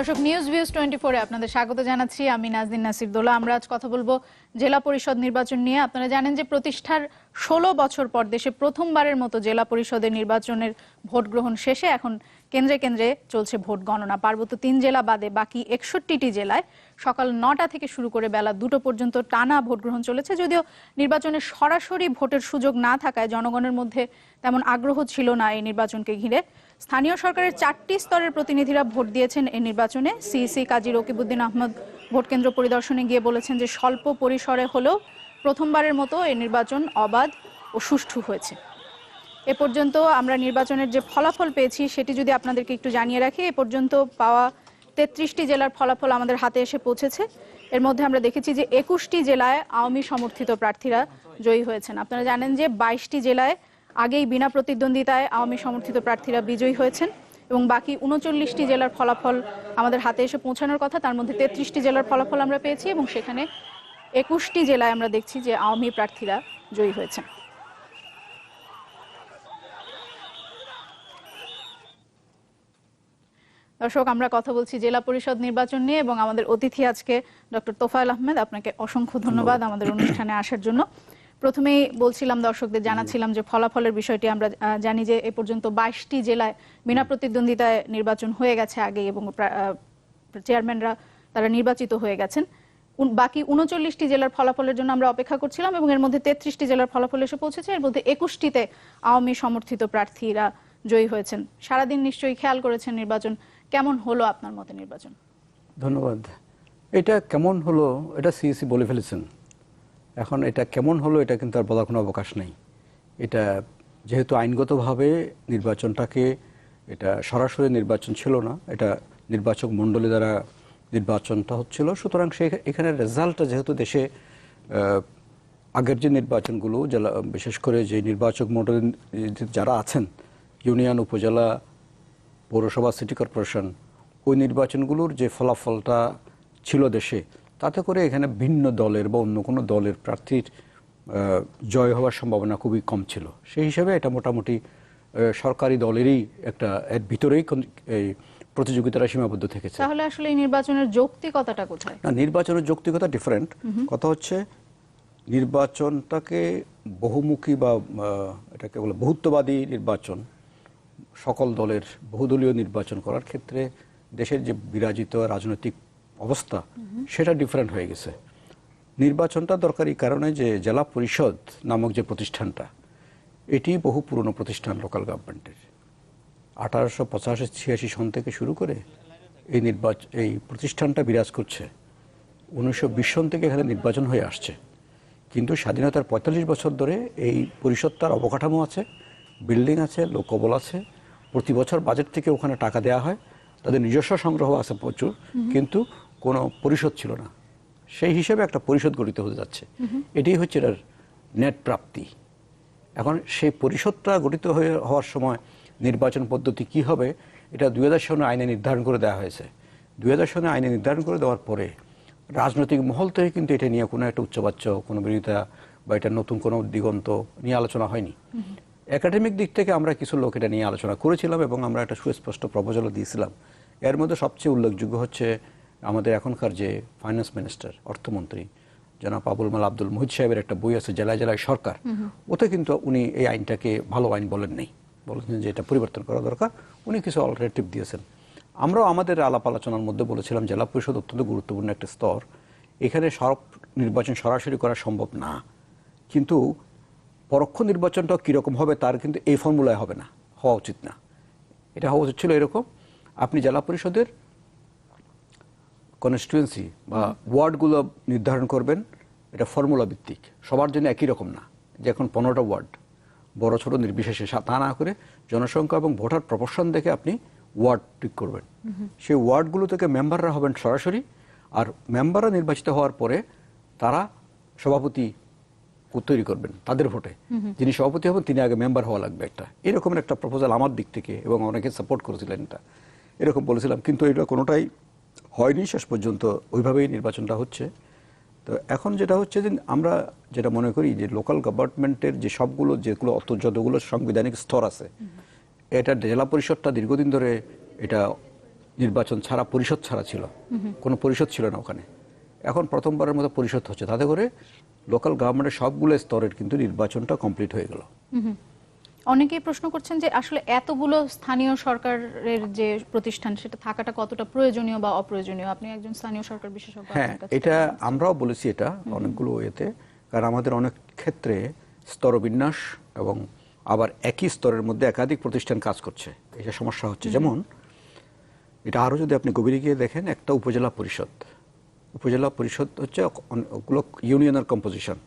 দর্শক news views 24 আপনাদের স্বাগত জানাচ্ছি। আমি নাজনীন নাসির দোলা। আমরা আজ কথা বলবো জেলা পরিষদ নির্বাচন নিয়ে। আপনারা জানেন যে প্রতিষ্ঠার 16 বছর পর দেশে প্রথমবারের মতো জেলা পরিষদের নির্বাচনের ভোট গ্রহণ শেষে এখন কেন্দ্রে কেন্দ্রে চলছে ভোট গণনা। পার্বত্য 3 জেলা বাদে বাকি 61টি জেলায় সকাল 9টা থেকে শুরু করে বেলা 2টো পর্যন্ত টানা ভোট গ্রহণ চলেছে। যদিও নির্বাচনের সরাসরি ভোটের সুযোগ না থাকায় জনগণের মধ্যে তেমন আগ্রহ ছিল না এই নির্বাচনকে ঘিরে। স্থানীয় সরকারের 4টি স্তরের প্রতিনিধিরা ভোট দিয়েছেন এই নির্বাচনে। সিইসি কাজী রকিবউদ্দিন আহমদ ভোট কেন্দ্র পরিদর্শনে গিয়ে বলেছেন যে স্বল্প পরিসরে হলেও প্রথমবারের মতো এই নির্বাচন অবাধ ও সুষ্ঠু হয়েছে। এ পর্যন্ত আমরা নির্বাচনের যে ফলাফল পেয়েছি সেটি যদি আপনাদেরকে একটু জানিয়ে রাখি। এ পর্যন্ত পাওয়া 33টি জেলার ফলাফল আমাদের হাতে এসে পৌঁছেছে। এর মধ্যে আমরা দেখেছি যে 21টি জেলায় আওয়ামী সমর্থিত প্রার্থীরা জয়ী হয়েছেন। আপনারা জানেন যে 22টি জেলায় আগেই বিনা প্রতিদ্বন্দ্বিতায় আওয়ামী সমর্থিত প্রার্থীরা বিজয়ী হয়েছেন এবং বাকি 39টি জেলার ফলাফল আমাদের হাতে এসে পৌঁছানোর কথা। তার মধ্যে 33টি জেলার ফলাফল আমরা পেয়েছি এবং সেখানে 21টি জেলায় আমরা দেখছি যে আওয়ামী প্রার্থীরা জয়ী হয়েছেন। দর্শক, আমরা কথা বলছি জেলা পরিষদ নির্বাচন নিয়ে এবং আমাদের অতিথি আজকে ডক্টর তোফায়েল আহমেদ। আপনাকে অসংখ্য ধন্যবাদ আমাদের অনুষ্ঠানে আসার জন্য। প্রথমেই বলছিলাম, দর্শকদের জানাচ্ছিলাম যে ফলাফলের বিষয়টি আমরা জানি যে এ পর্যন্ত 22টি জেলায় বিনা প্রতিদ্বন্দ্বিতায় নির্বাচন হয়ে গেছে আগে এবং চেয়ারম্যানরা তারা নির্বাচিত হয়ে গেছেন। বাকি 39টি জেলার ফলাফলের জন্য আমরা অপেক্ষা করছিলাম এবং এর মধ্যে 33টি জেলার ফলাফল এসে পৌঁছেছে। এর মধ্যে 21টিতে আওয়ামী সমর্থিত প্রার্থীরা জয়ী হয়েছেন। সারাদিন নিশ্চয়ই খেয়াল করেছেন নির্বাচন কেমন হলো আপনার মতে নির্বাচন? ধন্যবাদ। এটা কেমন হলো এটা সিইসি বলে ফেলেছেন। এখন এটা কেমন হলো এটা কিন্তু আর বলার কোনো অবকাশ নেই। এটা যেহেতু আইনগতভাবে নির্বাচনটাকে এটা সরাসরি নির্বাচন ছিল না, এটা নির্বাচক মণ্ডলী দ্বারা নির্বাচনটা হচ্ছিল, সুতরাং এখানে রেজাল্টটা যেহেতু দেশে আগের যে নির্বাচনগুলো জেলা বিশেষ করে যে নির্বাচক মণ্ডলী যারা আছেন ইউনিয়ন, উপজেলা, পৌরসভা, সিটি কর্পোরেশন, ওই নির্বাচনগুলোর যে ফলাফলটা ছিল দেশে, তাতে করে এখানে ভিন্ন দলের বা অন্য কোনো দলের প্রার্থীর জয় হওয়ার সম্ভাবনা খুবই কম ছিল। সেই হিসাবে এটা মোটামুটি সরকারি দলেরই একটা এর ভিতরেই এই প্রতিযোগিতাটা সীমাবদ্ধ থেকেছে। তাহলে আসলে এই নির্বাচনের যৌক্তিকতাটা কোথায়? না, নির্বাচনের যৌক্তিকতা ডিফারেন্ট। কথা হচ্ছে নির্বাচনটাকে বহুমুখী বা এটাকে বলে বহুত্ববাদী নির্বাচন, সকল দলের বহুদলীয় নির্বাচন করার ক্ষেত্রে দেশের যে বিরাজিত রাজনৈতিক অবস্থা সেটা ডিফারেন্ট হয়ে গেছে। নির্বাচনটা দরকারি কারণে যে জেলা পরিষদ নামক যে প্রতিষ্ঠানটা, এটি বহু পুরনো প্রতিষ্ঠান লোকাল গভর্নমেন্টের। 1885-86 সন থেকে শুরু করে এই প্রতিষ্ঠানটা বিরাজ করছে। 1920 সন থেকে এখানে নির্বাচন হয়ে আসছে, কিন্তু স্বাধীনতার 45 বছর ধরে এই পরিষদটার অবকাঠামো আছে, বিল্ডিং আছে, লোকবল আছে, প্রতি বছর বাজেট থেকে ওখানে টাকা দেওয়া হয়, তাদের নিজস্ব সংগ্রহ আছে প্রচুর, কিন্তু কোনো পরিষদ ছিল না। সেই হিসেবে একটা পরিষদ গঠিত হতে যাচ্ছে, এটাই হচ্ছে এটার নেট প্রাপ্তি। এখন সেই পরিষদটা গঠিত হওয়ার সময় নির্বাচন পদ্ধতি কি হবে এটা 2000 সনে আইনে নির্ধারণ করে দেওয়া হয়েছে। 2000 সনে আইনে নির্ধারণ করে দেওয়ার পরে রাজনৈতিক মহল থেকে কিন্তু এটা নিয়ে কোনো একটা উচ্চবাচ্য, কোনো বিরোধিতা বা এটা নতুন কোনো দিগন্ত নিয়ে আলোচনা হয়নি। একাডেমিক দিক থেকে আমরা কিছু লোক এটা নিয়ে আলোচনা করেছিলাম এবং আমরা একটা সুস্পষ্ট প্রপোজালও দিয়েছিলাম। এর মধ্যে সবচেয়ে উল্লেখযোগ্য হচ্ছে আমাদের এখনকার যে ফাইন্যান্স মিনিস্টার, অর্থমন্ত্রী জনাব আবুল মাল আব্দুল মুহিত সাহেবের একটা বই আছে জেলায় জেলায় সরকার, ওতে কিন্তু উনি এই আইনটাকে ভালো আইন বলেন নেই, বলেছেন যে এটা পরিবর্তন করা দরকার। উনি কিছু অল্টারনেটিভ দিয়েছেন। আমরাও আমাদের আলাপ আলোচনার মধ্যে বলেছিলাম জেলা পরিষদ অত্যন্ত গুরুত্বপূর্ণ একটা স্তর, এখানে সব নির্বাচন সরাসরি করা সম্ভব না, কিন্তু পরোক্ষ নির্বাচনটাও কীরকম হবে তার কিন্তু এই ফর্মুলায় হবে না, হওয়া উচিত না। এটা হওয়া উচিত ছিল এরকম, আপনি জেলা পরিষদের কনস্টিটুয়েন্সি বা ওয়ার্ডগুলো নির্ধারণ করবেন, এটা ফর্মুলা ভিত্তিক, সবার জন্য একই রকম না, যে এখন 15টা ওয়ার্ড বড় ছোট নির্বিশেষে, তা না করে জনসংখ্যা এবং ভোটার প্রপোর্শন দেখে আপনি ওয়ার্ড ঠিক করবেন। সেই ওয়ার্ডগুলো থেকে মেম্বাররা হবেন সরাসরি, আর মেম্বাররা নির্বাচিত হওয়ার পরে তারা সভাপতি তৈরি করবেন তাদের ভোটে। যিনি সভাপতি হবেন তিনি আগে মেম্বার হওয়া লাগবে। এরকম একটা প্রপোজাল আমার দিক থেকে, এবং অনেকে সাপোর্ট করেছিলেন এটা, এরকম বলেছিলাম, কিন্তু এটা কোনোটাই হয়নি। শেষ পর্যন্ত ওইভাবেই নির্বাচনটা হচ্ছে। তো এখন যেটা হচ্ছে যে আমরা যেটা মনে করি যে লোকাল গভর্নমেন্টের যে সবগুলো যেগুলো যতগুলো সাংবিধানিক স্তর আছে, এটা জেলা পরিষদটা দীর্ঘদিন ধরে এটা নির্বাচন ছাড়া, পরিষদ ছাড়া ছিল, কোনো পরিষদ ছিল না ওখানে। এখন প্রথমবারের মতো পরিষদ হচ্ছে, তাতে করে লোকাল গভর্নমেন্টের সবগুলো স্তরের কিন্তু নির্বাচনটা কমপ্লিট হয়ে গেল। অনেকেই প্রশ্ন করছেন যে আসলে এতগুলো স্থানীয় সরকারের যে প্রতিষ্ঠান সেটা থাকাটা কতটা প্রয়োজনীয় বা অপ্রয়োজনীয়। আপনি একজন স্থানীয় সরকার বিশেষজ্ঞ। হ্যাঁ, এটা আমরাও বলেছি, এটা অনেকগুলো এতে, কারণ আমাদের অনেক ক্ষেত্রে স্তরবিন্যাস এবং আবার একই স্তরের মধ্যে একাধিক প্রতিষ্ঠান কাজ করছে, এটা সমস্যা হচ্ছে। যেমন এটা আরও যদি আপনি গভীরে গিয়ে দেখেন, একটা উপজেলা পরিষদ, উপজেলা পরিষদ হচ্ছে অনেকগুলো ইউনিয়নের কম্পোজিশন,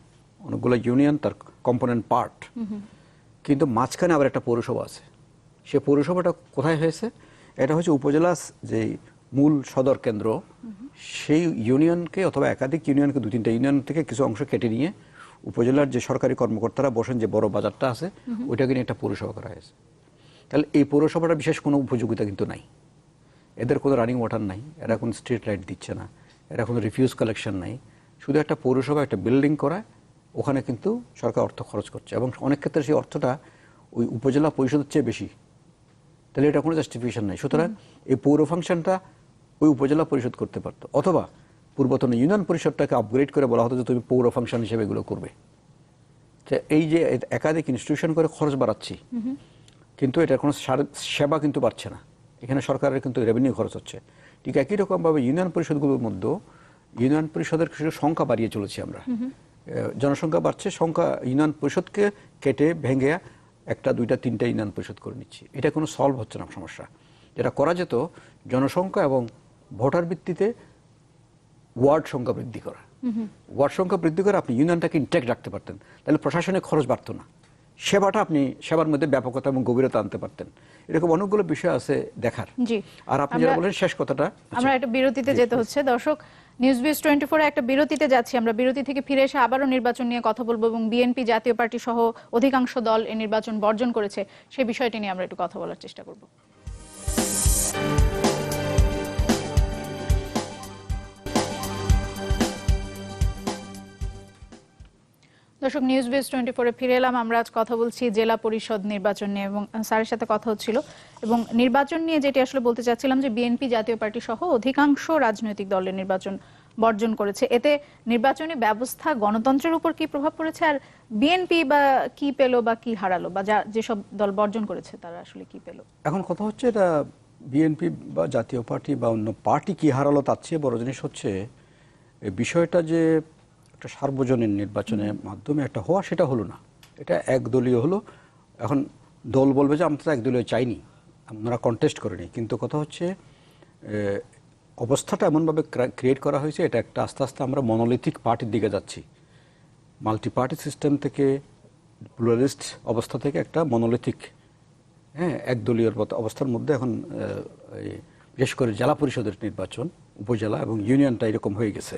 অনেকগুলো ইউনিয়ন তার কম্পোনেন্ট পার্ট, কিন্তু মাঝখানে আবার একটা পৌরসভা আছে। সে পৌরসভাটা কোথায় হয়েছে? এটা হচ্ছে উপজেলা যে মূল সদর কেন্দ্র, সেই ইউনিয়নকে অথবা একাধিক ইউনিয়নকে, 2-3টা ইউনিয়ন থেকে কিছু অংশ কেটে নিয়ে উপজেলার যে সরকারি কর্মকর্তারা বসেন, যে বড় বাজারটা আছে, ওইটাকে নিয়ে একটা পৌরসভা করা হয়েছে। তাহলে এই পৌরসভাটা বিশেষ কোনো উপযোগিতা কিন্তু নাই, এদের কোনো রানিং ওয়াটার নাই, এরা কোনো স্ট্রিট লাইট দিচ্ছে না, এরা কোনো রিফিউজ কালেকশন নাই, শুধু একটা পৌরসভা একটা বিল্ডিং করা, ওখানে কিন্তু সরকার অর্থ খরচ করছে, এবং অনেক ক্ষেত্রে সেই অর্থটা ওই উপজেলা পরিষদের চেয়ে বেশি। তাহলে এটা কোনো জাস্টিফিকেশন নাই। সুতরাং এই পৌর ফাংশনটা ওই উপজেলা পরিষদ করতে পারতো, অথবা পূর্বতন ইউনিয়ন পরিষদটাকে আপগ্রেড করে বলা হতো যে তুমি পৌর ফাংশন হিসেবে এগুলো করবে। এই যে একাধিক ইনস্টিটিউশন করে খরচ বাড়াচ্ছি, কিন্তু এটার কোনো সেবা কিন্তু বাড়ছে না, এখানে সরকারের কিন্তু রেভিনিউ খরচ হচ্ছে। ঠিক একই রকমভাবে ইউনিয়ন পরিষদগুলোর মধ্যে ইউনিয়ন পরিষদের কিছু সংখ্যা বাড়িয়ে চলেছি আমরা, জনসংখ্যা বাড়ছে, সংখ্যা ইউনিয়ন পরিষদকে কেটে ভেঙে 1, 2, 3টা ইউনিয়ন পরিষদ করে নিচ্ছি। এটা কোনো সলভ হচ্ছে না সমস্যা। যেটা করা যেত, জনসংখ্যা এবং ভোটার ভিত্তিতে ওয়ার্ড সংখ্যা বৃদ্ধি করা। ওয়ার্ড সংখ্যা বৃদ্ধি করে আপনি ইউনিয়নটাকে ইনট্যাক্ট রাখতে পারতেন, তাহলে প্রশাসনিক খরচ বাড়তো না, সেবাটা আপনি সেবার মধ্যে ব্যাপকতা এবং গভীরতা আনতে পারতেন। এরকম অনেকগুলো বিষয় আছে দেখার। আর আপনি যেটা বলেন শেষ কথাটা, আমরা একটা বিরতিতে যেতে হচ্ছে। দর্শক, নিউজবিজ 24 একটা বিরতিতে যাচ্ছি। আমরা বিরতি থেকে ফিরে এসে আবারও নির্বাচন নিয়ে কথা বলবো, এবং বিএনপি জাতীয় পার্টি সহ অধিকাংশ দল এই নির্বাচন বর্জন করেছে, সেই বিষয়টি নিয়ে আমরা একটু কথা বলার চেষ্টা করব। দর্শক, নিউজবিজ 24 ফিরে এলাম। আমরা আজ কথা বলছি জেলা পরিষদ নির্বাচন নিয়ে, এবং স্যারের সাথে কথা হচ্ছিল, এবং নির্বাচন নিয়ে যেটি আসলে বলতে চাচ্ছিলাম যে বিএনপি জাতীয় পার্টি সহ অধিকাংশ রাজনৈতিক দলের নির্বাচন বর্জন করেছে। এতে নির্বাচনী ব্যবস্থা, গণতন্ত্রের উপর কি প্রভাব পড়েছে, আর বিএনপি বা কি পেল বা কি হারালো, বা যেসব দল বর্জন করেছে তারা আসলে কি পেল? এখন কথা হচ্ছে, এটা বিএনপি বা জাতীয় পার্টি বা অন্য পার্টি কি হারালো, তার চেয়ে বড় জিনিস হচ্ছে এই বিষয়টা যে একটা সার্বজনীন নির্বাচনের মাধ্যমে একটা হওয়া, সেটা হলো না, এটা একদলীয় হলো। এখন দল বলবে যে আমরা একদলীয় চাইনি, আপনারা কন্টেস্ট করেনি, কিন্তু কথা হচ্ছে অবস্থাটা এমনভাবে ক্রিয়েট করা হয়েছে, এটা একটা আস্তে আস্তে আমরা মনোলিথিক পার্টির দিকে যাচ্ছি। মাল্টি পার্টি সিস্টেম থেকে, প্লুরালিস্ট অবস্থা থেকে একটা মনোলিথিক, একদলীয় অবস্থার মধ্যে এখন বিশেষ করে জেলা পরিষদের নির্বাচন, উপজেলা এবং ইউনিয়নটা এরকম হয়ে গেছে।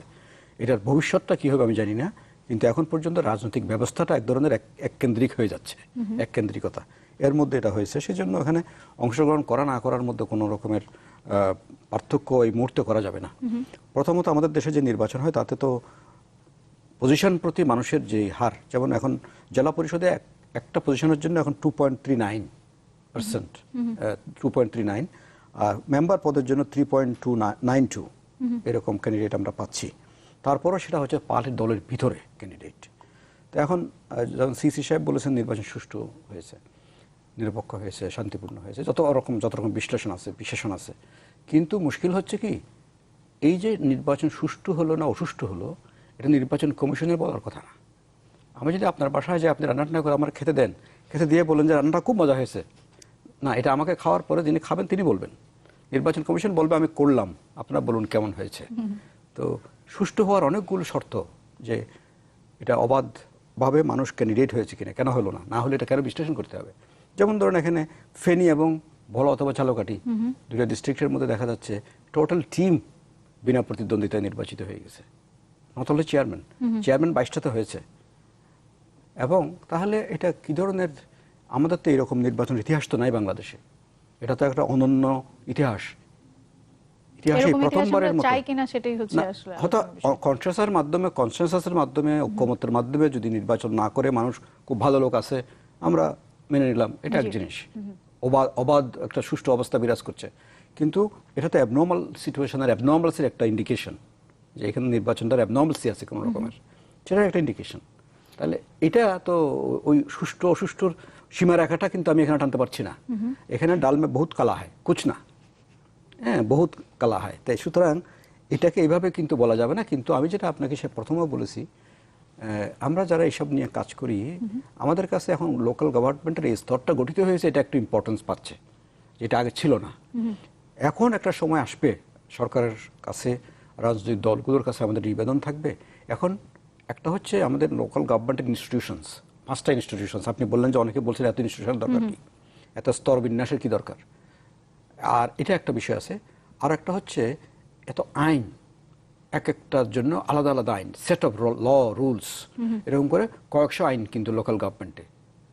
এটার ভবিষ্যৎটা কী হবে আমি জানি না, কিন্তু এখন পর্যন্ত রাজনৈতিক ব্যবস্থাটা এক ধরনের এককেন্দ্রিক হয়ে যাচ্ছে, এককেন্দ্রিকতা এর মধ্যে এটা হয়েছে। সেই জন্য এখানে অংশগ্রহণ করা না করার মধ্যে কোনো রকমের পার্থক্য এই মুহূর্তে করা যাবে না। প্রথমত আমাদের দেশে যে নির্বাচন হয় তাতে তো পজিশন প্রতি মানুষের যে হার, যেমন এখন জেলা পরিষদে একটা পজিশনের জন্য এখন 2.39%, 2.39, আর মেম্বার পদের জন্য 3.292 এরকম ক্যান্ডিডেট আমরা পাচ্ছি। তারপরও সেটা হচ্ছে পার্টির দলের ভিতরে ক্যান্ডিডেট। তো এখন যখন সিসি সাহেব বলেছেন নির্বাচন সুষ্ঠু হয়েছে, নিরপেক্ষ হয়েছে, শান্তিপূর্ণ হয়েছে, যত রকম বিশ্লেষণ আছে, বিশেষণ আছে, কিন্তু মুশকিল হচ্ছে কি, এই যে নির্বাচন সুষ্ঠু হলো না অসুষ্ঠু হলো, এটা নির্বাচন কমিশনের বলার কথা না। আমি যদি আপনার বাসায় যে আপনি রান্নাটা করে আমার খেতে দেন, খেতে দিয়ে বলেন যে রান্নাটা খুব মজা হয়েছে, না, এটা আমাকে খাওয়ার পরে যিনি খাবেন তিনি বলবেন, নির্বাচন কমিশন বলবে আমি করলাম, আপনারা বলুন কেমন হয়েছে। তো সুষ্ঠু হওয়ার অনেকগুলো শর্ত, যে এটা অবাধভাবে মানুষ ক্যান্ডিডেট হয়েছে কিনা, কেন হলো না, না হলে এটা কেন বিশ্লেষণ করতে হবে। যেমন ধরুন এখানে ফেনী এবং ভোলা অথবা ঝালকাঠি দুটো ডিস্ট্রিক্টের মধ্যে দেখা যাচ্ছে টোটাল টিম বিনা প্রতিদ্বন্দ্বিতায় নির্বাচিত হয়ে গেছে, নট অনলি চেয়ারম্যান 22টাতে হয়েছে। এবং তাহলে এটা কি ধরনের, আমাদের তো এরকম নির্বাচনের ইতিহাস তো নাই বাংলাদেশে, এটা তো একটা অনন্য ইতিহাস, ইতিহাসে প্রথমবারের মতো। হয়তো কনসেনসাসের মাধ্যমে, ঐক্যমত্যের মাধ্যমে যদি নির্বাচন না করে মানুষ খুব ভালো লোক আছে আমরা মেনে নিলাম, এটা এক জিনিস, অবাধ একটা সুষ্ঠু অবস্থা বিরাজ করছে। কিন্তু এটা তো অ্যাবনর্মাল সিচুয়েশনের অ্যাবনর্মালসের একটা ইন্ডিকেশন, যে এখানে নির্বাচনটার অ্যাবনর্মালসি আছে কোনো রকমের, সেটার একটা ইন্ডিকেশন। তাহলে এটা তো ওই সুষ্ঠু অসুষ্ঠুর সীমারেখাটা কিন্তু আমি এখানে টানতে পারছি না। এখানে ডাল মে বহুত কালা হয়, কুছ না, হ্যাঁ বহুত কালা হয়। তাই সুতরাং এটাকে এইভাবে কিন্তু বলা যাবে না। কিন্তু আমি যেটা আপনাকে সে প্রথমেও বলেছি, আমরা যারা এইসব নিয়ে কাজ করি, আমাদের কাছে এখন লোকাল গভর্নমেন্টের এই স্তরটা গঠিত হয়েছে, এটা একটু ইম্পর্টেন্স পাচ্ছে, যেটা আগে ছিল না। এখন একটা সময় আসবে, সরকারের কাছে, রাজনৈতিক দলগুলোর কাছে আমাদের নিবেদন থাকবে। এখন একটা হচ্ছে আমাদের লোকাল গভর্নমেন্টের ইনস্টিটিউশনস, 5টা ইনস্টিটিউশনস। আপনি বললেন যে অনেকে বলছেন এত ইনস্টিটিউশন দরকার কি, এত স্তর বিন্যাসের কি দরকার, আর এটা একটা বিষয় আছে। আর একটা হচ্ছে এত আইন, এক একটার জন্য আলাদা আলাদা আইন, সেট অফ ল রুলস, এরকম করে কয়েকশো আইন কিন্তু লোকাল গভর্নমেন্টে,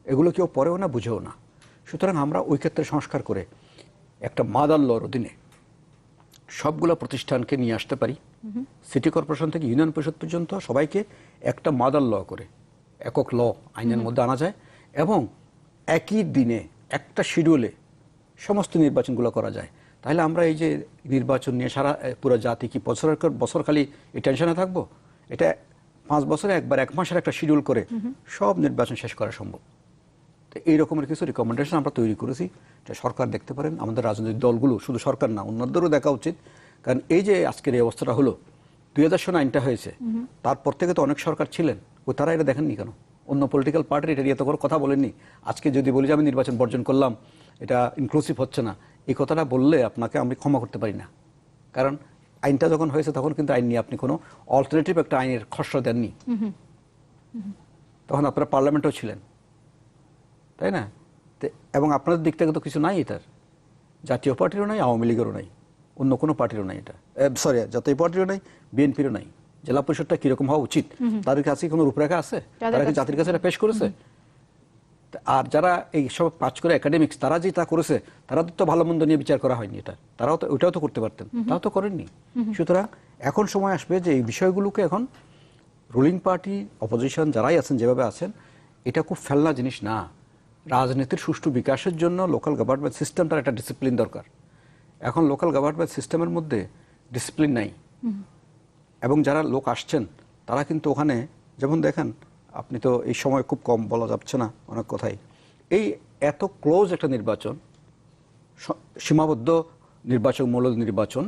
এগুলো কেউ পড়েও না, বুঝেও না। সুতরাং আমরা ওই ক্ষেত্রে সংস্কার করে একটা মাদার লর অধীনে সবগুলো প্রতিষ্ঠানকে নিয়ে আসতে পারি, সিটি কর্পোরেশন থেকে ইউনিয়ন পরিষদ পর্যন্ত সবাইকে একটা মাদার ল করে একক ল আইনের মধ্যে আনা যায়, এবং একই দিনে একটা শিডিউলে সমস্ত নির্বাচনগুলো করা যায়। তাহলে আমরা এই যে নির্বাচন নিয়ে সারা পুরো জাতি কি বছর খালি এই টেনশনে থাকবো? এটা 5 বছরে একবার 1 মাসের একটা শিডিউল করে সব নির্বাচন শেষ করা সম্ভব। তো এই রকমের কিছু রিকমেন্ডেশন আমরা তৈরি করেছি, এটা সরকার দেখতে পারেন, আমাদের রাজনৈতিক দলগুলো, শুধু সরকার না অন্যদেরও দেখা উচিত। কারণ এই যে আজকের এই অবস্থাটা হলো, 2000 সনে আইনটা হয়েছে, তারপর থেকে তো অনেক সরকার ছিলেন, তারা এটা দেখেননি কেন? অন্য পলিটিক্যাল পার্টির এটা নিয়ে তো কোনো কথা বলেননি। আজকে যদি বলি যে আমি নির্বাচন বর্জন করলাম, এটা ইনক্লুসিভ হচ্ছে না, এই কথাটা বললে আপনাকে আমি ক্ষমা করতে পারি না। কারণ আইনটা যখন হয়েছে তখন কিন্তু আইন নিয়ে আপনি কোনো অল্টারনেটিভ একটা আইনের খসড়া দেননি, তখন আপনারা পার্লামেন্টেও ছিলেন, তাই না? এবং আপনাদের দিক থেকে তো কিছু নাই, এটার জাতীয় পার্টিরও নাই, আওয়ামী লীগেরও নাই, অন্য কোনো পার্টিরও নাই, এটা সরি জাতীয় পার্টিরও নাই, বিএনপিরও নাই। জেলা পরিষদটা কিরকম হওয়া উচিত, তাদের কাছে কোনো রূপরেখা আছে? তারা কি জাতির কাছে এটা পেশ করেছে? আর যারা এই সব কাজ করে একাডেমিক্স, তারা যে তা করেছে, তারা তো ভালো মন্দ নিয়ে বিচার করা হয়নি, এটা তারাও তো ওইটাও তো করতে পারতেন, তাও তো করেননি। সুতরাং এখন সময় আসবে যে এই বিষয়গুলোকে এখন রুলিং পার্টি, অপোজিশন যারাই আছেন, যেভাবে আছেন, এটা খুব ফেলনা জিনিস না। রাজনীতির সুষ্ঠু বিকাশের জন্য লোকাল গভর্নমেন্ট সিস্টেমটার একটা ডিসিপ্লিন দরকার। এখন লোকাল গভর্নমেন্ট সিস্টেমের মধ্যে ডিসিপ্লিন নাই, এবং যারা লোক আসছেন তারা কিন্তু ওখানে, যেমন দেখেন আপনি তো এই সময় খুব কম বলা যাচ্ছে না অনেক কথাই, এই এত ক্লোজ একটা নির্বাচন, সীমাবদ্ধ নির্বাচন, মূল নির্বাচন,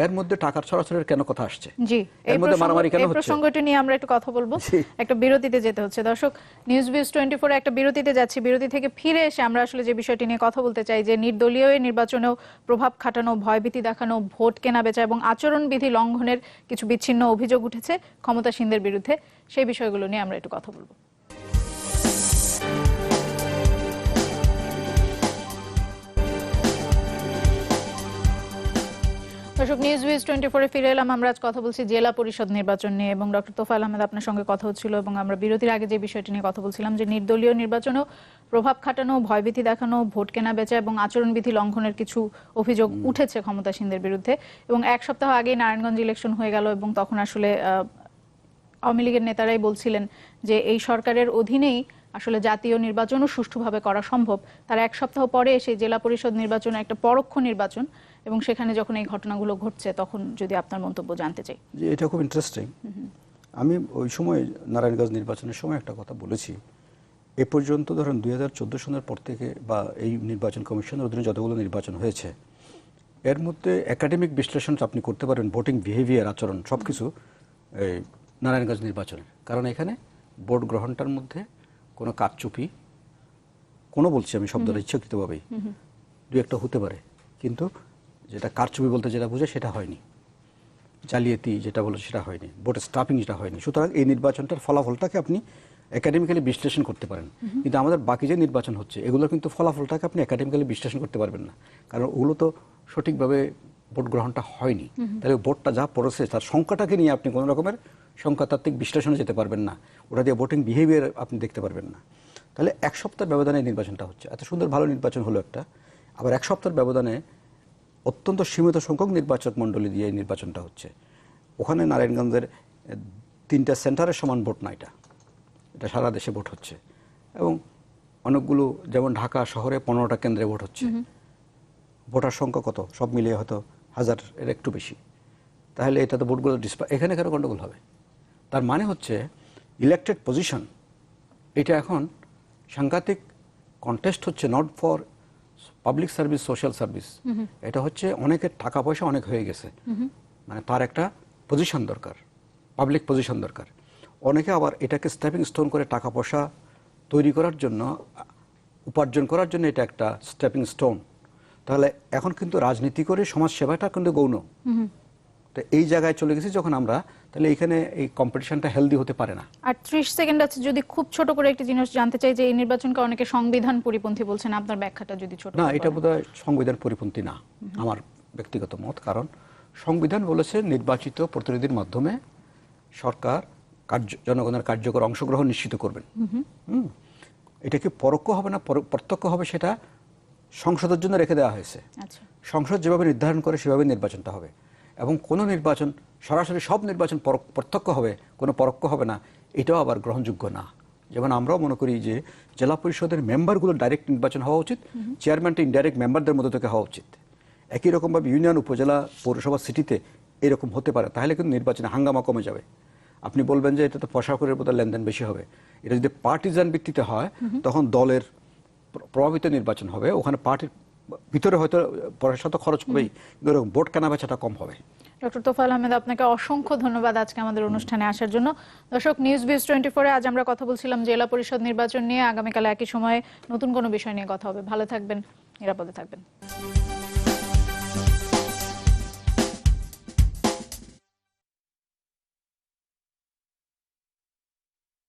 এর মধ্যে টাকার ছড়াছড়ির কেন কথা আসছে? জি, এর মধ্যে মারামারি কেন হচ্ছে? এই প্রসঙ্গটি নিয়ে আমরা একটু কথা বলবো। একটা বিরতিতে যেতে হচ্ছে। দর্শক, নিউজ ভিউজ 24 একটা বিরতিতে যাচ্ছি। বিরতি থেকে ফিরে এসে আমরা আসলে যে বিষয়টি নিয়ে কথা বলতে চাই, যে নির্দলীয় এই নির্বাচনেও প্রভাব খাটানো, ভয়ভীতি দেখানো, ভোট কেনা বেচা এবং আচরণবিধি লঙ্ঘনের কিছু বিচ্ছিন্ন অভিযোগ উঠেছে ক্ষমতাসীনদের বিরুদ্ধে। সেই বিষয়গুলো নিয়ে আমরা একটু কথা বলবো। দর্শক, নিউজ ভিউজ 24 ফিরে এলাম। আমরা আজ কথা বলছি জেলা পরিষদ নির্বাচন নিয়ে, এবং ডক্টর তোফায়েল আহমেদ আপনার সঙ্গে কথা হচ্ছিল, এবং আমরা বিরতির আগে যে বিষয়টি নিয়ে কথা বলছিলাম, যে নির্দলীয় নির্বাচনেও প্রভাব খাটানো, ভয়ভীতি দেখানো, ভোট কেনা বেচা এবং আচরণবিধি লঙ্ঘনের কিছু অভিযোগ উঠেছে ক্ষমতাসীনদের বিরুদ্ধে। এবং 1 সপ্তাহ আগেই নারায়ণগঞ্জ ইলেকশন হয়ে গেল, এবং তখন আসলে আওয়ামী লীগের নেতারাই বলছিলেন যে এই সরকারের অধীনেই আসলে জাতীয় নির্বাচনও সুষ্ঠুভাবে করা সম্ভব। তার 1 সপ্তাহ পরে এসে জেলা পরিষদ নির্বাচন একটা পরোক্ষ নির্বাচন, এবং সেখানে যখন এই ঘটনাগুলো ঘটছে, তখন যদি আপনার মন্তব্য জানতে চাই। যে এটা খুব ইন্টারেস্টিং। আমি ওই সময় নারায়ণগঞ্জ নির্বাচনের সময় একটা কথা বলেছি, এ পর্যন্ত ধরেন 2014 সনের পর থেকে বা এই নির্বাচন কমিশনের অধীনে যতগুলো নির্বাচন হয়েছে, এর মধ্যে একাডেমিক বিশ্লেষণ আপনি করতে পারেন, ভোটিং বিহেভিয়ার, আচরণ, সব কিছু এই নারায়ণগঞ্জ নির্বাচনের। কারণ এখানে ভোট গ্রহণটার মধ্যে কোনো কারচুপি, কোনো বলছি আমি শব্দটা ইচ্ছাকৃতভাবেই, দু একটা হতে পারে, কিন্তু যেটা কারচুপি বলতে যেটা বোঝে সেটা হয়নি, জালিয়াতি যেটা বলে সেটা হয়নি, ভোটের স্টাফিং যেটা হয়নি। সুতরাং এই নির্বাচনটার ফলাফলটাকে আপনি একাডেমিক্যালি বিশ্লেষণ করতে পারেন, কিন্তু আমাদের বাকি যে নির্বাচন হচ্ছে এগুলোর কিন্তু ফলাফলটাকে আপনি একাডেমিক্যালি বিশ্লেষণ করতে পারবেন না, কারণ ওগুলো তো সঠিকভাবে ভোট গ্রহণটা হয়নি। তাহলে ভোটটা যা পড়েছে তার সংখ্যাটাকে নিয়ে আপনি কোনো রকমের সংখ্যাতাত্ত্বিক বিশ্লেষণে যেতে পারবেন না, ওটা দিয়ে ভোটিং বিহেভিয়ার আপনি দেখতে পারবেন না। তাহলে 1 সপ্তাহ ব্যবধানে নির্বাচনটা হচ্ছে, এত সুন্দর ভালো নির্বাচন হলো একটা, আবার 1 সপ্তাহের ব্যবধানে অত্যন্ত সীমিত সংখ্যক নির্বাচক মণ্ডলী দিয়ে এই নির্বাচনটা হচ্ছে। ওখানে নারায়ণগঞ্জের 3টা সেন্টারের সমান ভোট না, এটা সারা দেশে ভোট হচ্ছে, এবং অনেকগুলো, যেমন ঢাকা শহরে 15টা কেন্দ্রে ভোট হচ্ছে, ভোটার সংখ্যা কত, সব মিলিয়ে হয়তো 1000 এর একটু বেশি, তাহলে এটা তো ভোটগুলো এখানে কেন গন্ডগোল হবে? তার মানে হচ্ছে ইলেক্টেড পজিশন, এটা এখন সাংঘাতিক কন্টেস্ট হচ্ছে, not for public service, social service, এটা হচ্ছে অনেকের টাকা পয়সা অনেক হয়ে গেছে, মানে তার একটা পজিশন দরকার, পাবলিক পজিশন দরকার। অনেকে আবার এটাকে স্টেপিং স্টোন করে টাকা পয়সা তৈরি করার জন্য, উপার্জন করার জন্য এটা একটা স্টেপিং স্টোন। তাহলে এখন কিন্তু রাজনীতি করে সমাজ সেবাটা কিন্তু গৌণ। তো এই জায়গায় চলে গেছি যখন আমরা, তাহলে এখানে এই কম্পিটিশনটা হেলদি হতে পারে না। আর 30 সেকেন্ড আছে, যদি খুব ছোট করে একটি জিনিস জানতে চাই যে এই নির্বাচনকে অনেকে সংবিধান পরিপন্থী বলছেন, আপনার ব্যাখ্যাটা যদি ছোট না, করে এটা বলেন। বোধহয় সংবিধান পরিপন্থী না, আমার ব্যক্তিগত মত। কারণ সংবিধান বলেছে নির্বাচিত প্রতিনিধির মাধ্যমে সরকার জনগণের কার্যকর অংশগ্রহণ নিশ্চিত করবেন। এটা কি পরোক্ষ হবে না প্রত্যক্ষ হবে, সেটা সংসদের জন্য রেখে দেওয়া হয়েছে। আচ্ছা, সংসদ যেভাবে নির্ধারণ করে সেভাবে নির্বাচনটা হবে, এবং কোনো নির্বাচন সরাসরি সব নির্বাচন প্রত্যক্ষ হবে, কোনো পরোক্ষ হবে না, এটাও আবার গ্রহণযোগ্য না। যেমন আমরাও মনে করি যে জেলা পরিষদের মেম্বারগুলো ডাইরেক্ট নির্বাচন হওয়া উচিত, চেয়ারম্যানটা ইনডাইরেক্ট মেম্বারদের মধ্যে থেকে হওয়া উচিত। একই রকমভাবে ইউনিয়ন, উপজেলা, পৌরসভা, সিটিতে এরকম হতে পারে, তাহলে কিন্তু নির্বাচনে হাঙ্গামা কমে যাবে। আপনি বলবেন যে এটা তো প্রশাসনের বোধহয় লেনদেন বেশি হবে, এটা যদি পার্টিজান ভিত্তিতে হয় তখন দলের প্রভাবিত নির্বাচন হবে, ওখানে পার্টির ভিতরে হয়তো পয়সা তো খরচ হবেই, কিন্তু এরকম ভোট কেনা বেচাটা কম হবে। ডক্টর তোফায়েল আহমেদ, আপনাকে অসংখ্য ধন্যবাদ আজকে আমাদের অনুষ্ঠানে আসার জন্য। দর্শক, নিউজ বিজ 24-এ আজ আমরা কথা বলছিলাম জেলা পরিষদ নির্বাচন নিয়ে। আগামীকাল একই সময়ে নতুন কোনো বিষয় নিয়ে কথা হবে। ভালো থাকবেন, নিরাপদে থাকবেন।